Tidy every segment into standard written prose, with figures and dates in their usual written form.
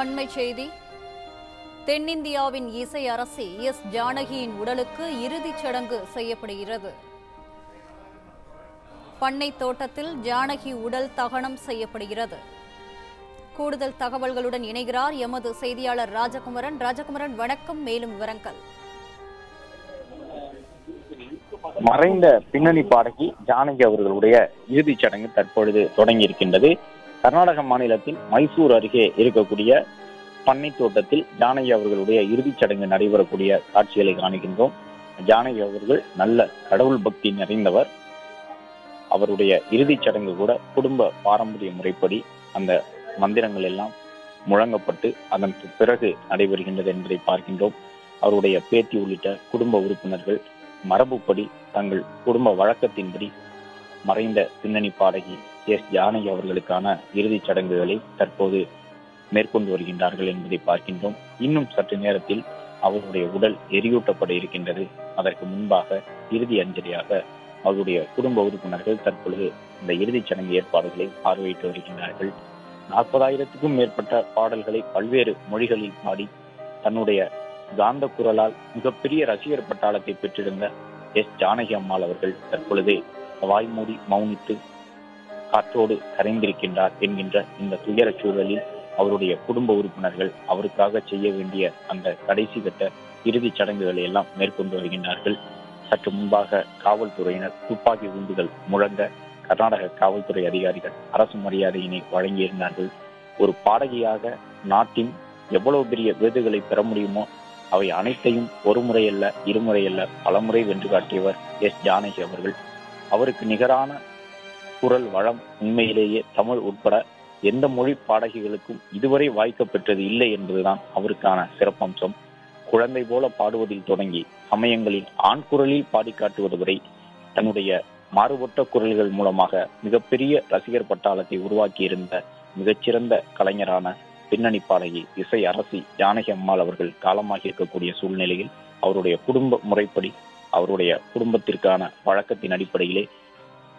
அண்மை செய்தி. தென்னிந்தியாவின் இசை அரசி எஸ் ஜானகியின் உடலுக்கு இறுதிச் சடங்கு செய்யப்படுகிறது. பண்ணை தோட்டத்தில் ஜானகி உடல் தகனம் செய்யப்படுகிறது. கூடுதல் தகவல்களுடன் இணைகிறார் எமது செய்தியாளர் ராஜகுமரன். ராஜகுமரன், வணக்கம். மேலும் விவரங்கள். மறைந்த பின்னணி பாடகி ஜானகி அவர்களுடைய இறுதிச் சடங்கு தற்பொழுது தொடங்கி இருக்கின்றது. கர்நாடக மாநிலத்தின் மைசூர் அருகே இருக்கக்கூடிய பண்ணை தோட்டத்தில் ஜானகி அவர்களுடைய இறுதிச் சடங்கு நடைபெறக்கூடிய காட்சிகளை காணுகின்றோம். ஜானகி அவர்கள் நல்ல கடவுள் பக்தி நிறைந்தவர். அவருடைய இறுதிச் சடங்கு கூட குடும்ப பாரம்பரிய முறைப்படி அந்த மந்திரங்கள் எல்லாம் முழங்கப்பட்டு அதன் பிறகு நடைபெறுகின்றது என்பதை பார்க்கின்றோம். அவருடைய பேத்தி உள்ளிட்ட குடும்ப உறுப்பினர்கள் மரபுப்படி தங்கள் குடும்ப வழக்கத்தின்படி மறைந்த பின்னணி பாடகி எஸ் ஜானகி அவர்களுக்கான இறுதிச் சடங்குகளை தற்போது மேற்கொண்டு வருகின்றார்கள் என்பதை பார்க்கின்றோம். இன்னும் சற்று நேரத்தில் அவருடைய உடல் எரியூட்டப்பட இருக்கின்றது. அதற்கு முன்பாக இறுதி அஞ்சலியாக அவருடைய குடும்ப உறுப்பினர்கள் தற்பொழுது இந்த இறுதிச் சடங்கு ஏற்பாடுகளை பார்வையிட்டு வருகின்றார்கள். 40,000க்கும் மேற்பட்ட பாடல்களை பல்வேறு மொழிகளில் பாடி தன்னுடைய காந்த குரலால் மிகப்பெரிய ரசிகர் பட்டாளத்தை பெற்றிருந்த எஸ் ஜானகி அம்மாள் அவர்கள் தற்பொழுது வாய்மூடி மௌனித்து காற்றோடு கரைந்திருக்கின்றார் என்கின்ற இந்த துயர சூழலில் அவருடைய குடும்ப உறுப்பினர்கள் அவருக்காக செய்ய வேண்டிய அந்த கடைசி கட்ட இறுதிச் சடங்குகளை எல்லாம் மேற்கொண்டு வருகின்றார்கள். சற்று முன்பாக காவல்துறையினர் துப்பாக்கி குண்டுகள் முழங்க கர்நாடக காவல்துறை அதிகாரிகள் அரசு மரியாதையினை வழங்கியிருந்தார்கள். ஒரு பாடகியாக நாட்டின் எவ்வளவு பெரிய விருதுகளை பெற முடியுமோ அவை அனைத்தையும் ஒரு முறையல்ல, இருமுறையல்ல, பலமுறை வென்று காட்டியவர் எஸ் ஜானகி அவர்கள். அவருக்கு நிகரான குரல் வளம் உண்மையிலேயே தமிழ் உட்பட எந்த மொழி பாடகிகளுக்கும் இதுவரை வாய்க்கப்பெற்றது இல்லை என்பதுதான் அவருக்கான சிறப்பம்சம். குழந்தை போல பாடுவதில் தொடங்கி சமயங்களில் ஆண் குரலில் பாடி காட்டுவது வரை தன்னுடைய மாறுபட்ட குரல்கள் மூலமாக மிகப்பெரிய ரசிகர் பட்டாளத்தை உருவாக்கியிருந்த மிகச்சிறந்த கலைஞரான பின்னணி பாடகி இசை அரசி ஜானகி அம்மாள் அவர்கள் காலமாகி இருக்கக்கூடிய சூழ்நிலையில் அவருடைய குடும்ப முறைப்படி அவருடைய குடும்பத்திற்கான வழக்கத்தின் அடிப்படையிலே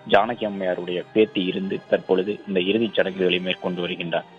ஜானகி அம்மையாருடைய பேத்தி இருந்து தற்பொழுது இந்த இறுதிச் சடங்குகளை மேற்கொண்டு வருகின்றார்.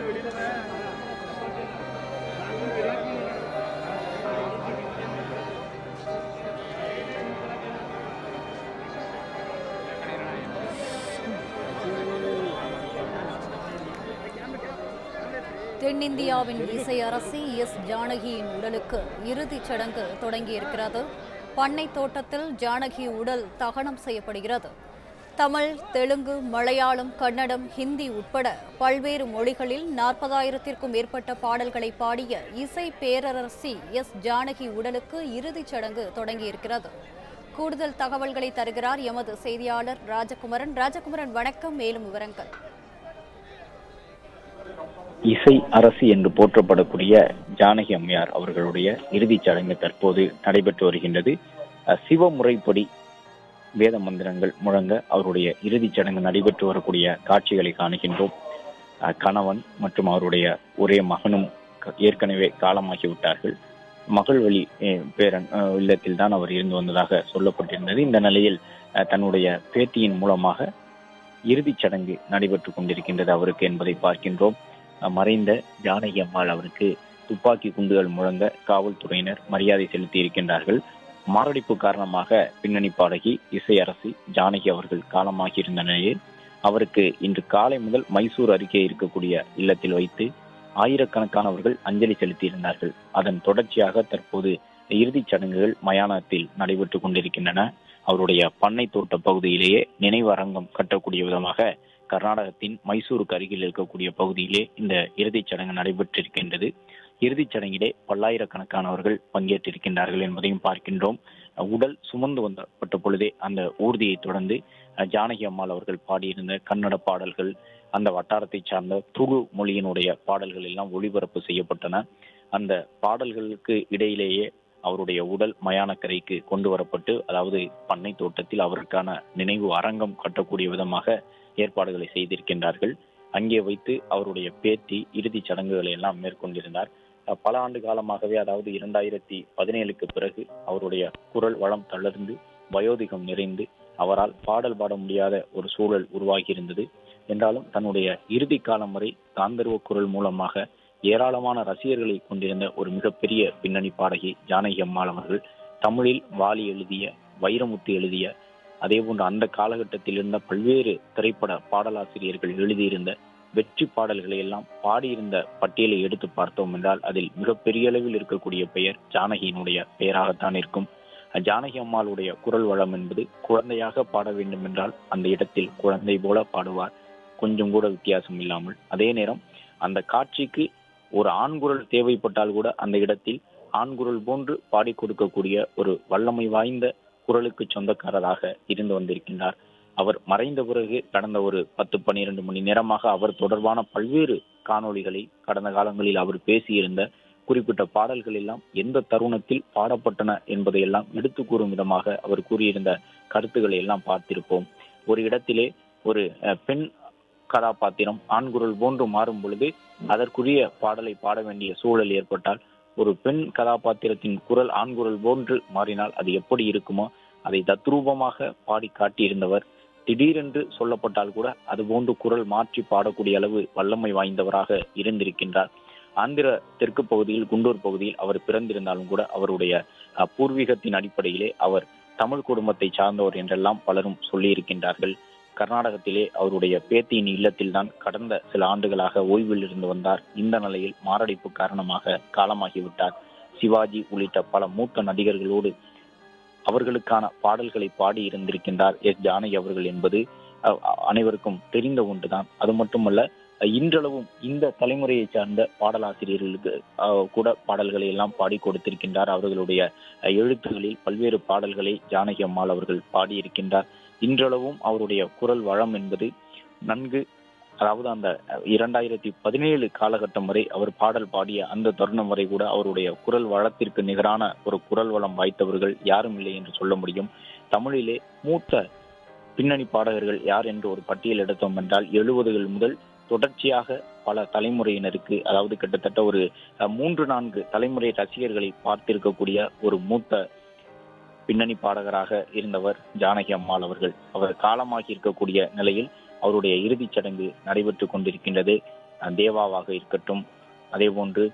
தென்னிந்தியாவின் இசை அரசி எஸ் ஜானகியின் உடலுக்கு இறுதிச் சடங்கு தொடங்கியிருக்கிறது. பண்ணை தோட்டத்தில் ஜானகி உடல் தகனம் செய்யப்படுகிறது. தமிழ், தெலுங்கு, மலையாளம், கன்னடம், ஹிந்தி உட்பட பல்வேறு மொழிகளில் 40,000த்திற்கும் மேற்பட்ட பாடல்களை பாடிய இசை பேரரசி எஸ் ஜானகி உடலுக்கு இறுதிச் சடங்கு தொடங்கியிருக்கிறது. கூடுதல் தகவல்களை தருகிறார் எமது செய்தியாளர் ராஜகுமரன். ராஜகுமரன், வணக்கம். மேலும் விவரங்கள். இசை அரசி என்று போற்றப்படக்கூடிய ஜானகி அம்மையார் அவர்களுடைய இறுதிச் சடங்கு தற்போது நடைபெற்று வருகின்றது. சிவ முறைப்படி வேத மந்திரங்கள் முழங்க அவருடைய இறுதிச் சடங்கு நடைபெற்று வரக்கூடிய காட்சிகளை காணுகின்றோம். கணவன் மற்றும் அவருடைய ஒரே மகனும் ஏற்கனவே காலமாகிவிட்டார்கள். மகள் வழி பேரன் இல்லத்தில் தான் அவர் இருந்து வந்ததாக சொல்லப்பட்டிருந்தது. இந்த நிலையில் தன்னுடைய பேத்தியின் மூலமாக இறுதிச் சடங்கு நடைபெற்று கொண்டிருக்கின்றது அவருக்கு என்பதை பார்க்கின்றோம். மறைந்த ஜானகி அம்மாள் அவருக்கு துப்பாக்கி குண்டுகள் முழங்க காவல்துறையினர் மரியாதை செலுத்தி இருக்கின்றார்கள். மாரடைப்பு காரணமாக பின்னணி பாடகி இசை அரசி ஜானகி அவர்கள் காலமாகி இருந்த நிலையில் அவருக்கு இன்று காலை முதல் மைசூர் அருகே இருக்கக்கூடிய இல்லத்தில் வைத்து ஆயிரக்கணக்கானவர்கள் அஞ்சலி செலுத்தியிருந்தார்கள். அதன் தொடர்ச்சியாக தற்போது இறுதிச் சடங்குகள் மயானத்தில் நடைபெற்று கொண்டிருக்கின்றன. அவருடைய பண்ணை தோட்ட பகுதியிலேயே நினைவு அரங்கம் கட்டக்கூடிய விதமாக கர்நாடகத்தின் மைசூருக்கு அருகில் இருக்கக்கூடிய பகுதியிலே இந்த இறுதிச் சடங்கு நடைபெற்றிருக்கின்றது. இறுதிச் சடங்கிலே பல்லாயிரக்கணக்கானவர்கள் பங்கேற்றிருக்கின்றார்கள் என்பதையும் பார்க்கின்றோம். உடல் சுமந்து வந்தப்பட்ட பொழுதே அந்த ஊர்தியை தொடர்ந்து ஜானகி அம்மாள் அவர்கள் பாடியிருந்த கன்னட பாடல்கள், அந்த வட்டாரத்தை சார்ந்த துளு மொழியினுடைய பாடல்கள் எல்லாம் ஒளிபரப்பு செய்யப்பட்டன. அந்த பாடல்களுக்கு இடையிலேயே அவருடைய உடல் மயானக்கரைக்கு கொண்டு வரப்பட்டு, அதாவது பண்ணை தோட்டத்தில் அவருக்கான நினைவு அரங்கம் கட்டக்கூடிய விதமாக ஏற்பாடுகளை செய்திருக்கின்றார்கள். அங்கே வைத்து அவருடைய பேத்தி இறுதிச் சடங்குகளை எல்லாம் மேற்கொண்டிருந்தார். பல ஆண்டு காலமாகவே, அதாவது 2017க்கு பிறகு அவருடைய குரல் வளம் தளர்ந்து வயோதிகம் நிறைந்து அவரால் பாடல் பாட முடியாத ஒரு சூழல் உருவாகி இருந்தது. என்றாலும் தன்னுடைய இறுதி காலம் வரை காந்தர்வ குரல் மூலமாக ஏராளமான ரசிகர்களை கொண்டிருந்த ஒரு மிகப்பெரிய பின்னணி பாடகி ஜானகி அம்மாள் அவர்கள் தமிழில் வாலி எழுதிய, வைரமுத்து எழுதிய, அதே போன்று அந்த காலகட்டத்தில் இருந்த பல்வேறு திரைப்பட பாடலாசிரியர்கள் எழுதியிருந்த வெற்றி பாடல்களை எல்லாம் பாடியிருந்த பட்டியலை எடுத்து பார்த்தோம் என்றால் அதில் மிகப்பெரிய அளவில் இருக்கக்கூடிய பெயர் ஜானகியினுடைய பெயராகத்தான் இருக்கும். ஜானகி அம்மாளுடைய குரல் வளம் என்பது குழந்தையாக பாட வேண்டும் என்றால் அந்த இடத்தில் குழந்தை போல பாடுவார், கொஞ்சம் கூட வித்தியாசம் இல்லாமல். அதே நேரம் அந்த காட்சிக்கு ஒரு ஆண்குரல் தேவைப்பட்டால் கூட அந்த இடத்தில் ஆண்குரல் போன்று பாடி கொடுக்கக்கூடிய ஒரு வல்லமை வாய்ந்த குரலுக்கு சொந்தக்காரராக இருந்து வந்திருக்கின்றார். அவர் மறைந்த பிறகு கடந்த ஒரு 10-12 மணி நேரமாக அவர் தொடர்பான பல்வேறு காணொளிகளை கடந்த காலங்களில் அவர் பேசியிருந்த குறிப்பிட்ட பாடல்கள் எல்லாம் எந்த தருணத்தில் பாடப்பட்டன என்பதையெல்லாம் எடுத்து கூறும் விதமாக அவர் கூறியிருந்த கருத்துக்களை எல்லாம் பார்த்திருப்போம். ஒரு இடத்திலே ஒரு பெண் கதாபாத்திரம் ஆண்குரல் போன்று மாறும் பொழுது அதற்குரிய பாடலை பாட வேண்டிய சூழல் ஏற்பட்டால், ஒரு பெண் கதாபாத்திரத்தின் குரல் ஆண்குரல் போன்று மாறினால் அது எப்படி இருக்குமோ அதை தத்ரூபமாக பாடி காட்டியிருந்தவர். திடீரென்று சொல்லப்பட்டால் கூட அது போன்று குரல் மாற்றி பாடக்கூடிய அளவு வல்லமை வாய்ந்தவராக இருந்திருக்கின்றார். ஆந்திர தெற்கு பகுதியில் குண்டூர் பகுதியில் அவர் பிறந்திருந்தாலும் கூட அவருடைய பூர்வீகத்தின் அடிப்படையிலே அவர் தமிழ் குடும்பத்தை சார்ந்தவர் என்றெல்லாம் பலரும் சொல்லியிருக்கின்றார்கள். கர்நாடகத்திலே அவருடைய பேத்தியின் இல்லத்தில் தான் கடந்த சில ஆண்டுகளாக ஓய்வில் இருந்து வந்தார். இந்த நிலையில் மாரடைப்பு காரணமாக காலமாகிவிட்டார். சிவாஜி உள்ளிட்ட பல மூத்த நடிகர்களோடு அவர்களுக்கான பாடல்களை பாடி இருந்திருக்கின்றார் எஸ் ஜானகி அவர்கள் என்பது அனைவருக்கும் தெரிந்த ஒன்றுதான். அது மட்டுமல்ல, இன்றளவும் இந்த தலைமுறையை சார்ந்த பாடலாசிரியர்களுக்கு கூட பாடல்களை எல்லாம் பாடி கொடுத்திருக்கின்றார். அவர்களுடைய எழுத்துகளில் பல்வேறு பாடல்களை ஜானகி அம்மாள் அவர்கள் பாடியிருக்கின்றார். இன்றளவும் அவருடைய குரல் வளம் என்பது நன்கு, அதாவது அந்த 2017 காலகட்டம் வரை அவர் பாடல் பாடிய அந்த தருணம் வரை கூட அவருடைய குரல் வளத்திற்கு நிகரான ஒரு குரல் வளம் வாய்த்தவர்கள் யாரும் இல்லை என்று சொல்ல முடியும். தமிழிலே மூத்த பின்னணி பாடகர்கள் யார் என்று ஒரு பட்டியல் எடுத்தோம் என்றால் 70கள் முதல் தொடர்ச்சியாக பல தலைமுறையினருக்கு, அதாவது கிட்டத்தட்ட ஒரு 3-4 தலைமுறை ரசிகர்களை பார்த்திருக்கக்கூடிய ஒரு மூத்த பின்னணி பாடகராக இருந்தவர் ஜானகி அம்மாள் அவர்கள். அவர் காலமாகி இருக்கக்கூடிய நிலையில் அவருடைய இறுதிச் சடங்கு நடைபெற்று கொண்டிருக்கின்றது. தேவாவாக இருக்கட்டும், அதே போன்று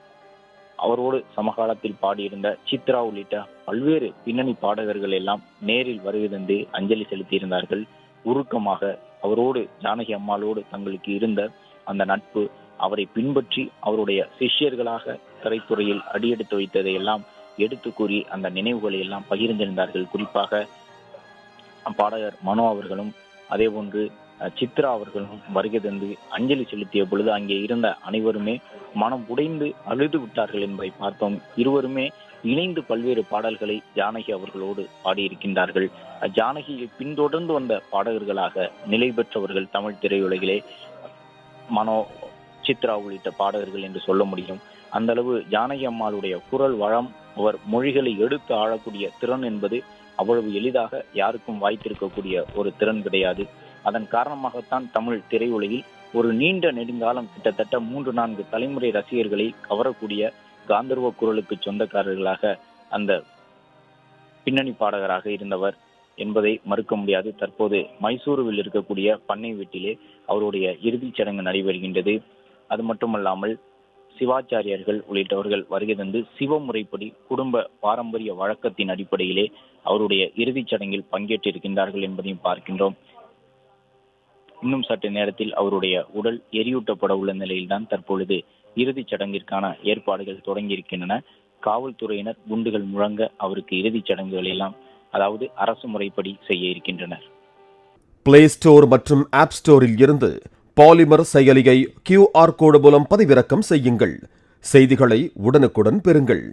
அவரோடு சமகாலத்தில் பாடியிருந்த சித்ரா உள்ளிட்ட பல்வேறு பின்னணி பாடகர்கள் எல்லாம் நேரில் வருகை தந்து அஞ்சலி செலுத்தியிருந்தார்கள். உருக்கமாக அவரோடு, ஜானகி அம்மாளோடு தங்களுக்கு இருந்த அந்த நட்பு, அவரை பின்பற்றி அவருடைய சிஷ்யர்களாக திரைத்துறையில் அடியெடுத்து வைத்ததை எல்லாம் எடுத்து கூறி அந்த நினைவுகளை எல்லாம் பகிர்ந்திருந்தார்கள். குறிப்பாக பாடகர் மனோ அவர்களும் அதே போன்று சித்ரா அவர்களும் வருகை தந்து அஞ்சலி செலுத்திய பொழுது அங்கே இருந்த அனைவருமே மனம் உடைந்து அழுது விட்டார்கள் என்பதை பார்த்தோம். இருவருமே இணைந்து பல்வேறு பாடல்களை ஜானகி அவர்களோடு பாடியிருக்கின்றார்கள். ஜானகியை பின்தொடர்ந்து வந்த பாடகர்களாக நிலை பெற்றவர்கள் தமிழ் திரையுலகிலே மனோ, சித்ரா உள்ளிட்ட பாடகர்கள் என்று சொல்ல முடியும். அந்த அளவு ஜானகி அம்மாளுடைய குரல் வளம், அவர் மொழிகளை எடுத்து ஆளக்கூடிய திறன் என்பது அவ்வளவு எளிதாக யாருக்கும் வாய்த்திருக்கக்கூடிய ஒரு திறன் கிடையாது. அதன் காரணமாகத்தான் தமிழ் திரையுலகில் ஒரு நீண்ட நெடுங்காலம், கிட்டத்தட்ட 3-4 தலைமுறை ரசிகர்களை கவரக்கூடிய காந்தர்வ குரலுக்கு சொந்தக்காரர்களாக அந்த பின்னணி பாடகராக இருந்தவர் என்பதை மறுக்க முடியாது. தற்போது மைசூருவில் இருக்கக்கூடிய பண்ணை வீட்டிலே அவருடைய இறுதிச் சடங்கு நடைபெறுகின்றது. அது மட்டுமல்லாமல் சிவாச்சாரியர்கள் உள்ளிட்டவர்கள் வருகை தந்து சிவமுறைப்படி குடும்ப பாரம்பரிய வழக்கத்தின் அடிப்படையிலே அவருடைய இறுதிச் சடங்கில் பங்கேற்றிருக்கின்றார்கள் என்பதையும் பார்க்கின்றோம். இன்னும் சற்று நேரத்தில் அவருடைய உடல் எரியூட்டப்பட உள்ள நிலையில்தான் தற்பொழுது இறுதிச் சடங்கிற்கான ஏற்பாடுகள் தொடங்கியிருக்கின்றன. காவல்துறையினர் குண்டுகள் முழங்க அவருக்கு இறுதிச் சடங்குகள் எல்லாம், அதாவது அரசு முறைப்படி செய்ய இருக்கின்றனர். பிளே ஸ்டோர் மற்றும் ஆப் ஸ்டோரில் இருந்து பாலிமர் செயலியை QR கோடு மூலம் பதிவிறக்கம் செய்யுங்கள். செய்திகளை உடனுக்குடன் பெறுங்கள்.